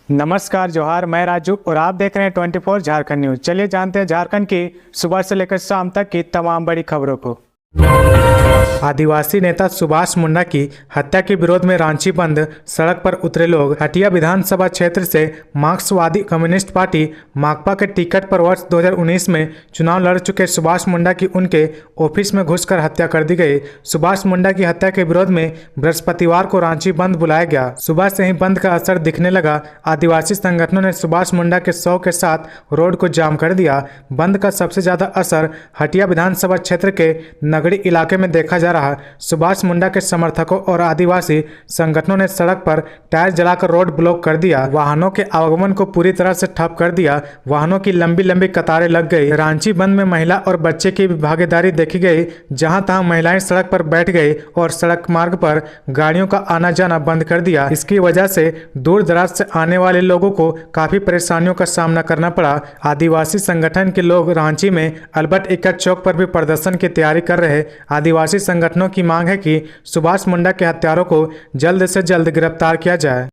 नमस्कार जोहार, मैं राजू और आप देख रहे हैं 24 झारखंड न्यूज। चलिए जानते हैं झारखंड की सुबह से लेकर शाम तक की तमाम बड़ी खबरों को। आदिवासी नेता सुभाष मुंडा की हत्या के विरोध में रांची बंद, सड़क पर उतरे लोग। हटिया विधानसभा क्षेत्र से मार्क्सवादी कम्युनिस्ट पार्टी माकपा के टिकट पर वर्ष 2019 में चुनाव लड़ चुके सुभाष मुंडा की उनके ऑफिस में घुसकर हत्या कर दी गई। सुभाष मुंडा की हत्या के विरोध में बृहस्पतिवार को रांची बंद बुलाया गया। सुबह से ही बंद का असर दिखने लगा। आदिवासी संगठनों ने सुभाष मुंडा के शव के साथ रोड को जाम कर दिया। बंद का सबसे ज्यादा असर हटिया विधानसभा क्षेत्र के नगड़ी इलाके में देखा जा रहा। सुभाष मुंडा के समर्थकों और आदिवासी संगठनों ने सड़क पर टायर जलाकर रोड ब्लॉक कर दिया। वाहनों के आवागमन को पूरी तरह से ठप कर दिया। वाहनों की लंबी लंबी कतारें लग गई। रांची बंद में महिला और बच्चे की भागीदारी देखी गई। जहां तहां महिलाएं सड़क पर बैठ गई और सड़क मार्ग पर गाड़ियों का आना जाना बंद कर दिया। इसकी वजह से दूर दराज से आने वाले लोगों को काफी परेशानियों का सामना करना पड़ा। आदिवासी संगठन के लोग रांची में अल्बर्ट इक्का चौक पर भी प्रदर्शन की तैयारी कर रहे। आदिवासी संगठनों की मांग है कि सुभाष मुंडा के हत्यारों को जल्द से जल्द गिरफ्तार किया जाए।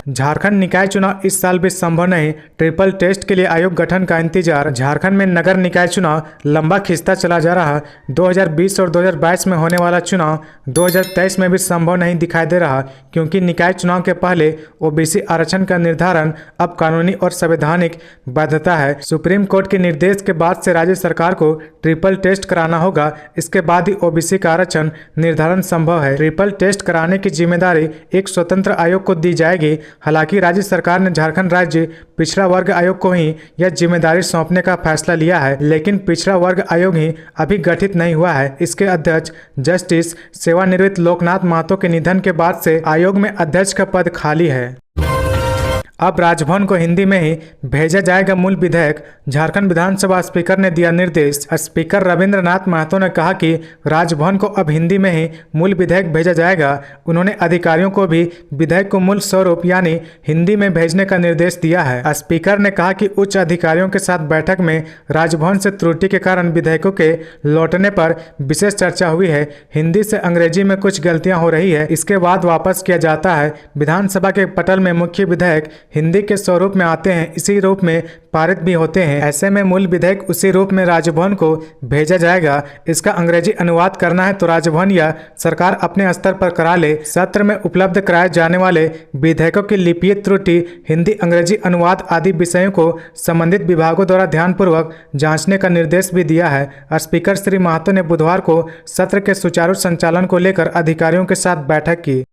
झारखंड निकाय चुनाव इस साल भी संभव नहीं, ट्रिपल टेस्ट के लिए आयोग गठन का इंतजार। झारखंड में नगर निकाय चुनाव लंबा खिंचता चला जा रहा। 2020 और 2022 में होने वाला चुनाव 2023 में भी संभव नहीं दिखाई दे रहा, क्योंकि निकाय चुनाव के पहले ओबीसी आरक्षण का निर्धारण अब कानूनी और संवैधानिक बाध्यता है। सुप्रीम कोर्ट के निर्देश के बाद से राज्य सरकार को ट्रिपल टेस्ट कराना होगा। इसके बाद ही ओबीसी का आरक्षण निर्धारण संभव है। ट्रिपल टेस्ट कराने की जिम्मेदारी एक स्वतंत्र आयोग को दी जाएगी। हालांकि राज्य सरकार ने झारखंड राज्य पिछड़ा वर्ग आयोग को ही यह जिम्मेदारी सौंपने का फैसला लिया है, लेकिन पिछड़ा वर्ग आयोग ही अभी गठित नहीं हुआ है। इसके अध्यक्ष जस्टिस सेवानिवृत्त लोकनाथ महतो के निधन के बाद से आयोग में अध्यक्ष का पद खाली है। अब राजभवन को हिंदी में ही भेजा जाएगा मूल विधेयक। झारखंड विधानसभा स्पीकर ने दिया निर्देश। स्पीकर रविंद्रनाथ महतो ने कहा कि राजभवन को अब हिंदी में ही मूल विधेयक भेजा जाएगा। उन्होंने अधिकारियों को भी विधेयक को मूल स्वरूप यानी हिंदी में भेजने का निर्देश दिया है। स्पीकर ने कहा कि उच्च अधिकारियों के साथ बैठक में राजभवन से त्रुटि के कारण विधेयकों के लौटने पर विशेष चर्चा हुई है। हिंदी से अंग्रेजी में कुछ गलतियां हो रही है, इसके बाद वापस किया जाता है। विधानसभा के पटल में मुख्य विधेयक हिंदी के स्वरूप में आते हैं, इसी रूप में पारित भी होते हैं। ऐसे में मूल विधेयक उसी रूप में राजभवन को भेजा जाएगा। इसका अंग्रेजी अनुवाद करना है तो राजभवन या सरकार अपने स्तर पर करा ले। सत्र में उपलब्ध कराए जाने वाले विधेयकों की लिपीय त्रुटि, हिंदी अंग्रेजी अनुवाद आदि विषयों को संबंधित विभागों द्वारा ध्यानपूर्वक जांचने का निर्देश भी दिया है। स्पीकर श्री महतो ने बुधवार को सत्र के सुचारू संचालन को लेकर अधिकारियों के साथ बैठक की।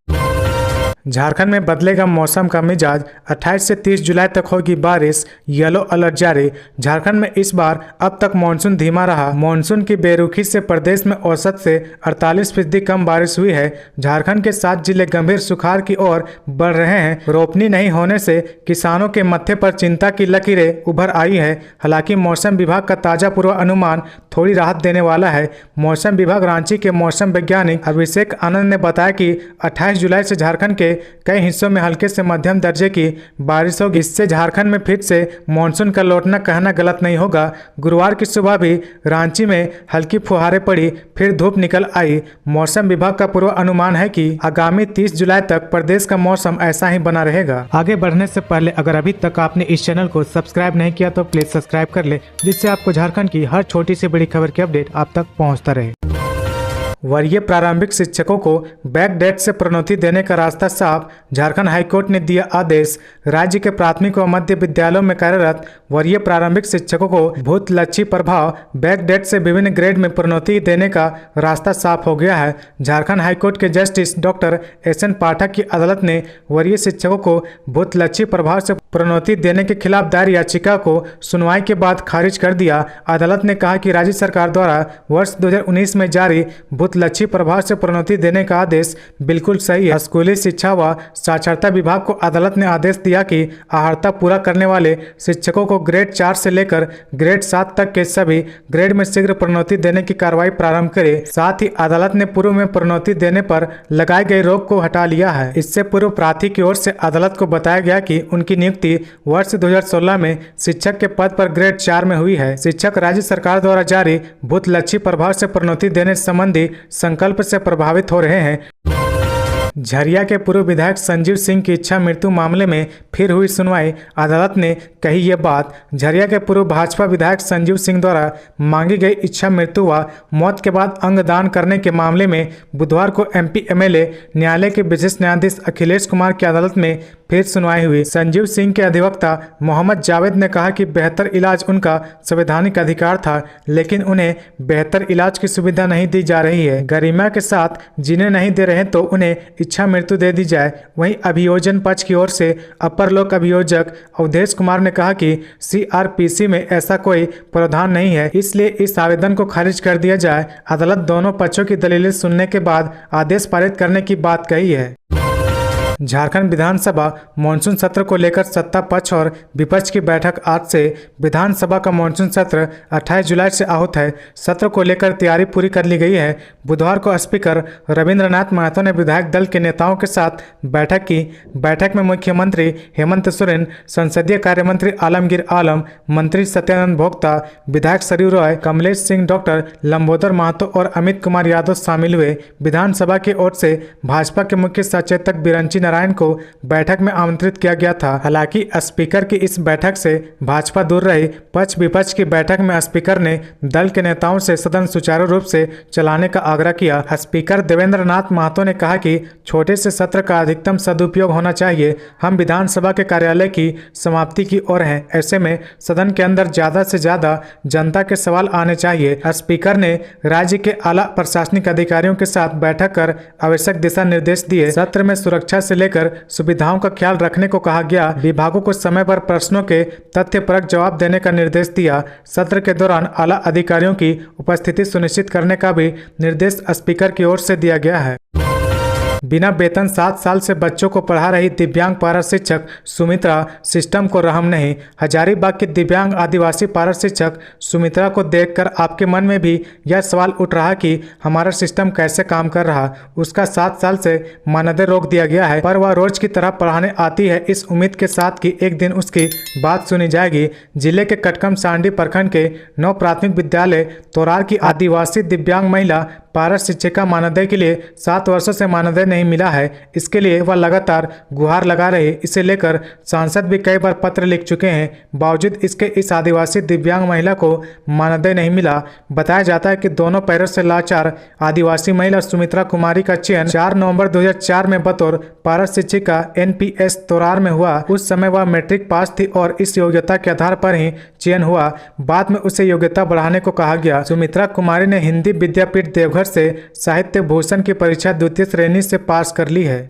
झारखंड में बदलेगा मौसम का मिजाज, 28 से 30 जुलाई तक होगी बारिश, येलो अलर्ट जारी। झारखंड में इस बार अब तक मानसून धीमा रहा। मानसून की बेरुखी से प्रदेश में औसत से 48% कम बारिश हुई है। झारखंड के 7 जिले गंभीर सुखाड़ की ओर बढ़ रहे हैं। रोपनी नहीं होने से किसानों के मत्थे पर चिंता की लकीरें उभर आई है। हालांकि मौसम विभाग का ताजा पूर्वानुमान थोड़ी राहत देने वाला है। मौसम विभाग रांची के मौसम वैज्ञानिक अभिषेक आनंद ने बताया कि 28 जुलाई से झारखंड के कई हिस्सों में हल्के से मध्यम दर्जे की बारिश होगी। इससे झारखंड में फिर से मानसून का लौटना कहना गलत नहीं होगा। गुरुवार की सुबह भी रांची में हल्की फुहारें पड़ी, फिर धूप निकल आई। मौसम विभाग का पूर्वानुमान है कि आगामी 30 जुलाई तक प्रदेश का मौसम ऐसा ही बना रहेगा। आगे बढ़ने से पहले अगर अभी तक आपने इस चैनल को सब्सक्राइब नहीं किया तो प्लीज सब्सक्राइब कर ले, जिससे आपको झारखंड की हर छोटी से बड़ी खबर की अपडेट आप तक पहुँचता रहे। वरीय प्रारंभिक शिक्षकों को बैक डेट से प्रोन्नति देने का रास्ता साफ, झारखंड हाईकोर्ट ने दिया आदेश। राज्य के प्राथमिक व मध्य विद्यालयों में कार्यरत वरीय प्रारंभिक शिक्षकों को भूत लक्षी प्रभाव बैक डेट से विभिन्न ग्रेड में प्रोन्नति देने का रास्ता साफ हो गया है। झारखंड हाईकोर्ट के जस्टिस डॉक्टर SN पाठक की अदालत ने वरीय शिक्षकों को भूत लक्षी प्रभाव से प्रोन्नति देने के खिलाफ दायर याचिका को सुनवाई के बाद खारिज कर दिया। अदालत ने कहा कि राज्य सरकार द्वारा वर्ष 2019 में जारी लक्ष्य प्रभाव से प्रोन्नति देने का आदेश बिल्कुल सही है। स्कूली शिक्षा व साक्षरता विभाग को अदालत ने आदेश दिया कि अर्हता पूरा करने वाले शिक्षकों को ग्रेड 4 से लेकर ग्रेड 7 तक के सभी ग्रेड में शीघ्र प्रोन्नति देने की कार्रवाई प्रारंभ करे। साथ ही अदालत ने पूर्व में प्रोन्नति देने पर लगाए गए रोक को हटा लिया है। इससे पूर्व प्रार्थी की ओर से अदालत को बताया गया कि उनकी नियुक्ति वर्ष 2016 में शिक्षक के पद पर ग्रेड 4 में हुई है। शिक्षक राज्य सरकार द्वारा जारी भूत लक्षी प्रभाव से प्रोन्नति देने संबंधी संकल्प से प्रभावित हो रहे हैं। झरिया के पूर्व विधायक संजीव सिंह की इच्छा मृत्यु मामले में फिर हुई सुनवाई। अदालत ने कही ये बात। झरिया के पूर्व भाजपा विधायक संजीव सिंह द्वारा मांगी गई इच्छा मृत्यु व मौत के बाद अंग दान करने के मामले में बुधवार को एमपी एमएलए न्यायालय के विशेष न्यायाधीश अखिलेश कुमार की अदालत में फिर सुनवाई हुई। संजीव सिंह के अधिवक्ता मोहम्मद जावेद ने कहा कि बेहतर इलाज उनका संवैधानिक अधिकार था, लेकिन उन्हें बेहतर इलाज की सुविधा नहीं दी जा रही है। गरिमा के साथ जीने नहीं दे रहे तो उन्हें इच्छा मृत्यु दे दी जाए। वहीं अभियोजन पक्ष की ओर से अपर लोक अभियोजक अवधेश कुमार ने कहा कि सीआरपीसी में ऐसा कोई प्रावधान नहीं है, इसलिए इस आवेदन को खारिज कर दिया जाए। अदालत दोनों पक्षों की दलीलें सुनने के बाद आदेश पारित करने की बात कही है। झारखंड विधानसभा मानसून सत्र को लेकर सत्ता पक्ष और विपक्ष की बैठक आज से। विधानसभा का मानसून सत्र 28 जुलाई से आहूत है। सत्र को लेकर तैयारी पूरी कर ली गई है। बुधवार को स्पीकर रविंद्रनाथ महतो ने विधायक दल के नेताओं के साथ बैठक की। बैठक में मुख्यमंत्री हेमंत सोरेन, संसदीय कार्य मंत्री आलमगीर आलम, मंत्री सत्यानंद भोक्ता, विधायक सरयू रॉय, कमलेश सिंह, डॉक्टर लंबोदर महतो और अमित कुमार यादव शामिल हुए। विधानसभा की ओर से भाजपा के मुख्य सचेतक बिरंची नारायण को बैठक में आमंत्रित किया गया था। हालांकि स्पीकर की इस बैठक से भाजपा दूर रही। पक्ष विपक्ष की बैठक में स्पीकर ने दल के नेताओं से सदन सुचारू रूप से चलाने का आग्रह किया। स्पीकर देवेंद्र नाथ महतो ने कहा कि छोटे से सत्र का अधिकतम सदुपयोग होना चाहिए। हम विधानसभा के कार्यालय की समाप्ति की ओर हैं। ऐसे में सदन के अंदर ज्यादा से ज्यादा जनता के सवाल आने चाहिए। स्पीकर ने राज्य के आला प्रशासनिक अधिकारियों के साथ बैठक कर आवश्यक दिशा निर्देश दिए। सत्र में सुरक्षा से लेकर सुविधाओं का ख्याल रखने को कहा गया। विभागों को समय पर प्रश्नों के तथ्यपरक जवाब देने का निर्देश दिया। सत्र के दौरान आला अधिकारियों की उपस्थिति सुनिश्चित करने का भी निर्देश स्पीकर की ओर से दिया गया है। बिना वेतन 7 साल से बच्चों को पढ़ा रही दिव्यांग पारा शिक्षक सुमित्रा सिस्टम को रहम नहीं। हजारीबाग की दिव्यांग आदिवासी पारा शिक्षक सुमित्रा को देखकर आपके मन में भी यह सवाल उठ रहा कि हमारा सिस्टम कैसे काम कर रहा। उसका 7 साल से मानदेय रोक दिया गया है, पर वह रोज की तरह पढ़ाने आती है, इस उम्मीद के साथ कि एक दिन उसकी बात सुनी जाएगी। जिले के कटकम सांडी प्रखंड के 9 प्राथमिक विद्यालय तोरार की आदिवासी दिव्यांग महिला पारा शिक्षिका मानदेय के लिए 7 वर्षों से मानदेय नहीं मिला है। इसके लिए वह लगातार गुहार लगा रहे। इसे लेकर सांसद भी कई बार पत्र लिख चुके हैं। बावजूद इसके इस आदिवासी दिव्यांग महिला को मानदेय नहीं मिला। बताया जाता है कि दोनों पैरों से लाचार आदिवासी महिला सुमित्रा कुमारी का चयन 4 नवंबर 2004 में बतौर पारा शिक्षिका एनपीएस तोरार में हुआ। उस समय वह मैट्रिक पास थी और इस योग्यता के आधार पर ही चयन हुआ। बाद में उसे योग्यता बढ़ाने को कहा गया। सुमित्रा कुमारी ने हिंदी विद्यापीठ देवघर से साहित्य भूषण की परीक्षा द्वितीय श्रेणी से पास कर ली है।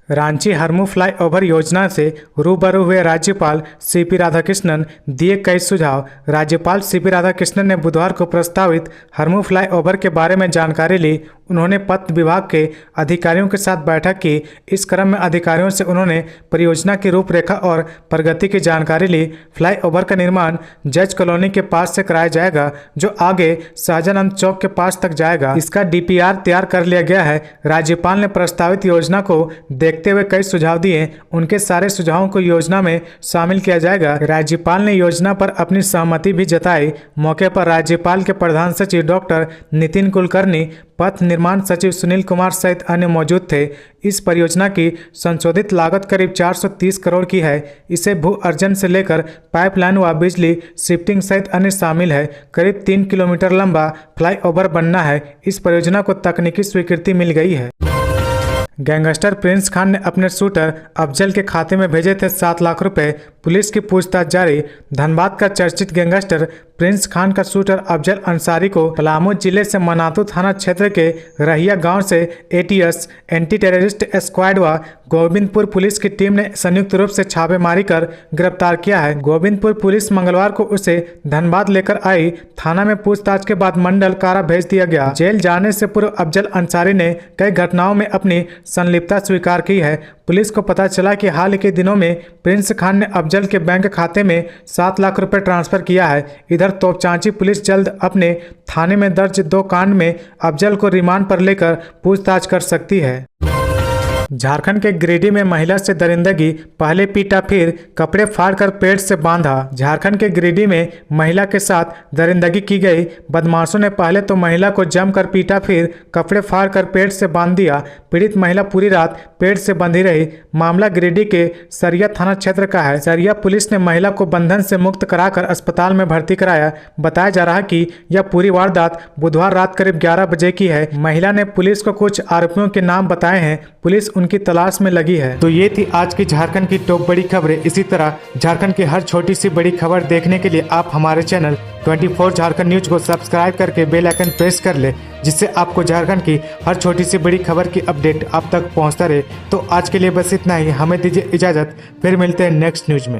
रांची हरमू फ्लाईओवर योजना से रूबरू हुए राज्यपाल सीपी राधाकृष्णन, दिए कई सुझाव। राज्यपाल सीपी राधाकृष्णन ने बुधवार को प्रस्तावित हरमू फ्लाईओवर के बारे में जानकारी ली। उन्होंने पथ विभाग के अधिकारियों के साथ बैठक की। इस क्रम में अधिकारियों से उन्होंने परियोजना की रूपरेखा और प्रगति की जानकारी ली। फ्लाईओवर का निर्माण जज कॉलोनी के पास से कराया जाएगा, जो आगे शाहजहां चौक के पास तक जाएगा। इसका डीपीआर तैयार कर लिया गया है। राज्यपाल ने प्रस्तावित योजना को देखते हुए कई सुझाव दिए। उनके सारे सुझावों को योजना में शामिल किया जाएगा। राज्यपाल ने योजना पर अपनी सहमति भी जताई। मौके पर राज्यपाल के प्रधान सचिव डॉक्टर नितिन कुलकर्णी, पथ निर्माण सचिव सुनील कुमार सहित अन्य मौजूद थे। इस परियोजना की संशोधित लागत करीब 430 करोड़ की है। इसे भू अर्जन से लेकर पाइपलाइन व बिजली शिफ्टिंग सहित अन्य शामिल है। करीब 3 किलोमीटर लंबा फ्लाईओवर बनना है। इस परियोजना को तकनीकी स्वीकृति मिल गई है। गैंगस्टर प्रिंस खान ने अपने शूटर अफजल के खाते में भेजे थे 7 लाख रुपए। पुलिस की पूछताछ जारी। धनबाद का चर्चित गैंगस्टर प्रिंस खान का शूटर अफजल अंसारी को पलामू जिले से मनातू थाना क्षेत्र के रहिया गांव से एटीएस एंटी टेररिस्ट स्क्वाड व गोविंदपुर पुलिस की टीम ने संयुक्त रूप से छापेमारी कर गिरफ्तार किया है। गोविंदपुर पुलिस मंगलवार को उसे धनबाद लेकर आई। थाना में पूछताछ के बाद मंडल कारा भेज दिया गया। जेल जाने से पूर्व अफजल अंसारी ने कई घटनाओं में अपनी संलिप्तता स्वीकार की है। पुलिस को पता चला कि हाल के दिनों में प्रिंस खान ने अफजल के बैंक खाते में 7 लाख रुपए ट्रांसफर किया है। इधर तोपचांची पुलिस जल्द अपने थाने में दर्ज 2 कांड में अफजल को रिमांड पर लेकर पूछताछ कर सकती है। झारखंड के गिरिडीह में महिला से दरिंदगी, पहले पीटा फिर कपड़े फाड़कर पेट से बांधा। झारखंड के गिरिडीह में महिला के साथ दरिंदगी की गई। बदमाशों ने पहले तो महिला को जमकर पीटा, फिर कपड़े फाड़कर पेट से बांध दिया। पीड़ित महिला पूरी रात पेट से बंधी रही। मामला गिरिडीह के सरिया थाना क्षेत्र का है। सरिया पुलिस ने महिला को बंधन से मुक्त कराकर अस्पताल में भर्ती कराया। बताया जा रहा है कि यह पूरी वारदात बुधवार रात करीब 11 बजे की है। महिला ने पुलिस को कुछ आरोपियों के नाम बताए हैं। पुलिस उनकी तलाश में लगी है। तो ये थी आज की झारखंड की टॉप बड़ी खबरें। इसी तरह झारखंड की हर छोटी सी बड़ी खबर देखने के लिए आप हमारे चैनल 24 झारखंड न्यूज को सब्सक्राइब करके बेल आइकन प्रेस कर ले, जिससे आपको झारखंड की हर छोटी सी बड़ी खबर की अपडेट आप तक पहुंचता रहे। तो आज के लिए बस इतना ही। हमें दीजिए इजाजत, फिर मिलते हैं नेक्स्ट न्यूज में।